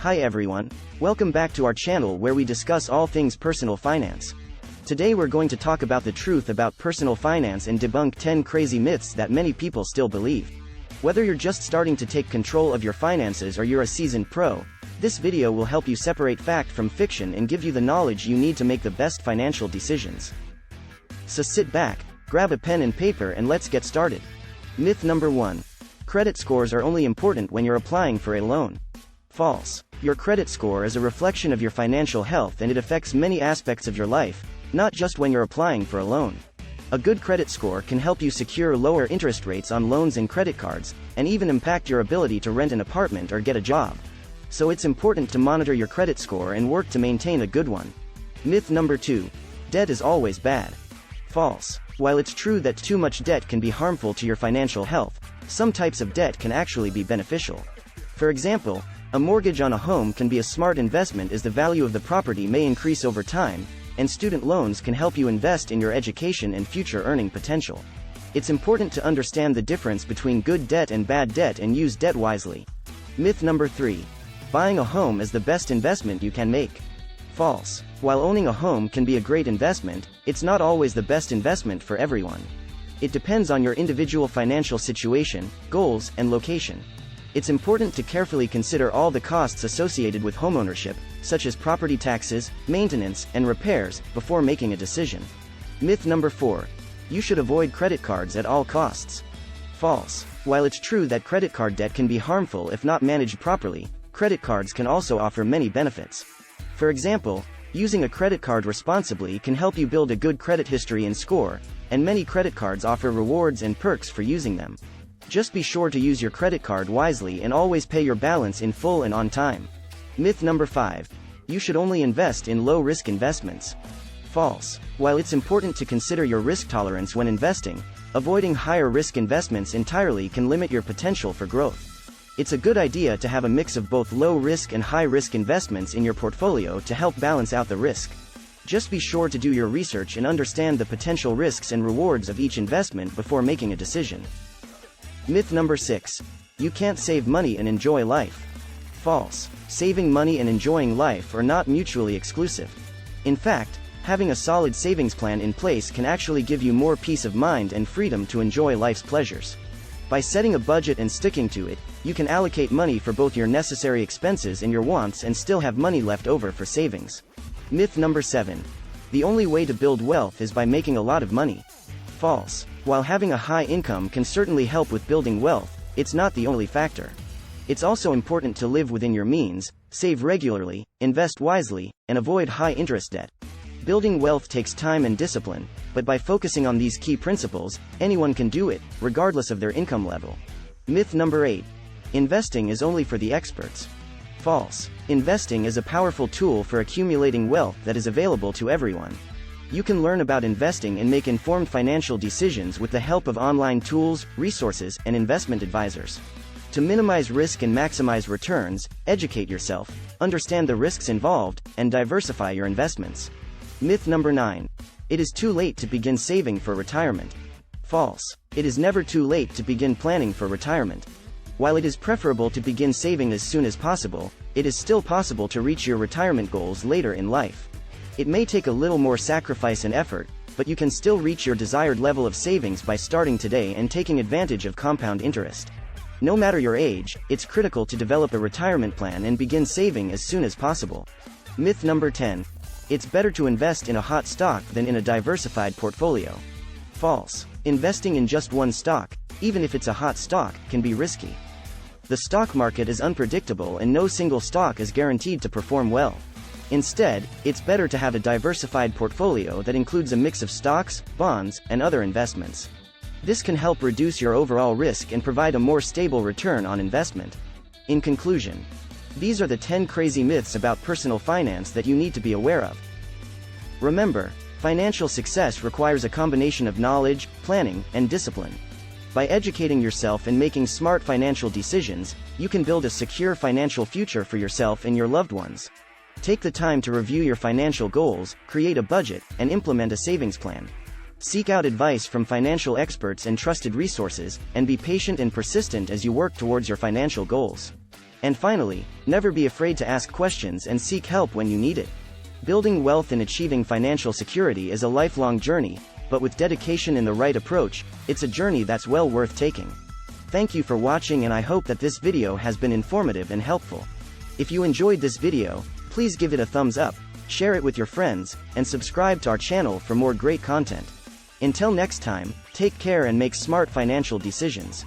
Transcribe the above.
Hi everyone, welcome back to our channel where we discuss all things personal finance. Today we're going to talk about the truth about personal finance and debunk 10 crazy myths that many people still believe. Whether you're just starting to take control of your finances or you're a seasoned pro, this video will help you separate fact from fiction and give you the knowledge you need to make the best financial decisions. So sit back, grab a pen and paper and let's get started. Myth number 1. Credit scores are only important when you're applying for a loan. False. Your credit score is a reflection of your financial health and it affects many aspects of your life, not just when you're applying for a loan. A good credit score can help you secure lower interest rates on loans and credit cards, and even impact your ability to rent an apartment or get a job. So it's important to monitor your credit score and work to maintain a good one. Myth number 2. Debt is always bad. False. While it's true that too much debt can be harmful to your financial health, some types of debt can actually be beneficial. For example, a mortgage on a home can be a smart investment as the value of the property may increase over time, and student loans can help you invest in your education and future earning potential. It's important to understand the difference between good debt and bad debt and use debt wisely. Myth number 3. Buying a home is the best investment you can make. False. While owning a home can be a great investment, it's not always the best investment for everyone. It depends on your individual financial situation, goals, and location. It's important to carefully consider all the costs associated with homeownership, such as property taxes, maintenance, and repairs, before making a decision. Myth number 4. You should avoid credit cards at all costs. False. While it's true that credit card debt can be harmful if not managed properly, credit cards can also offer many benefits. For example, using a credit card responsibly can help you build a good credit history and score, and many credit cards offer rewards and perks for using them. Just be sure to use your credit card wisely and always pay your balance in full and on time. Myth number 5. You should only invest in low-risk investments. False. While it's important to consider your risk tolerance when investing, avoiding higher-risk investments entirely can limit your potential for growth. It's a good idea to have a mix of both low-risk and high-risk investments in your portfolio to help balance out the risk. Just be sure to do your research and understand the potential risks and rewards of each investment before making a decision. Myth number 6. You can't save money and enjoy life. False. Saving money and enjoying life are not mutually exclusive. In fact, having a solid savings plan in place can actually give you more peace of mind and freedom to enjoy life's pleasures. By setting a budget and sticking to it, you can allocate money for both your necessary expenses and your wants and still have money left over for savings. Myth number 7. The only way to build wealth is by making a lot of money. False. While having a high income can certainly help with building wealth, it's not the only factor. It's also important to live within your means, save regularly, invest wisely, and avoid high-interest debt. Building wealth takes time and discipline, but by focusing on these key principles, anyone can do it, regardless of their income level. Myth number 8. Investing is only for the experts. False. Investing is a powerful tool for accumulating wealth that is available to everyone. You can learn about investing and make informed financial decisions with the help of online tools, resources, and investment advisors. To minimize risk and maximize returns, educate yourself, understand the risks involved, and diversify your investments. Myth number 9. It is too late to begin saving for retirement. False. It is never too late to begin planning for retirement. While it is preferable to begin saving as soon as possible, it is still possible to reach your retirement goals later in life. It may take a little more sacrifice and effort, but you can still reach your desired level of savings by starting today and taking advantage of compound interest. No matter your age, it's critical to develop a retirement plan and begin saving as soon as possible. Myth number 10. It's better to invest in a hot stock than in a diversified portfolio. False. Investing in just one stock, even if it's a hot stock, can be risky. The stock market is unpredictable and no single stock is guaranteed to perform well. Instead, it's better to have a diversified portfolio that includes a mix of stocks, bonds, and other investments. This can help reduce your overall risk and provide a more stable return on investment. In conclusion, these are the 10 crazy myths about personal finance that you need to be aware of. Remember, financial success requires a combination of knowledge, planning, and discipline. By educating yourself and making smart financial decisions, you can build a secure financial future for yourself and your loved ones. Take the time to review your financial goals, create a budget, and implement a savings plan. Seek out advice from financial experts and trusted resources, and be patient and persistent as you work towards your financial goals. And finally, never be afraid to ask questions and seek help when you need it. Building wealth and achieving financial security is a lifelong journey, but with dedication and the right approach, it's a journey that's well worth taking. Thank you for watching, and I hope that this video has been informative and helpful. If you enjoyed this video, please give it a thumbs up, share it with your friends, and subscribe to our channel for more great content. Until next time, take care and make smart financial decisions.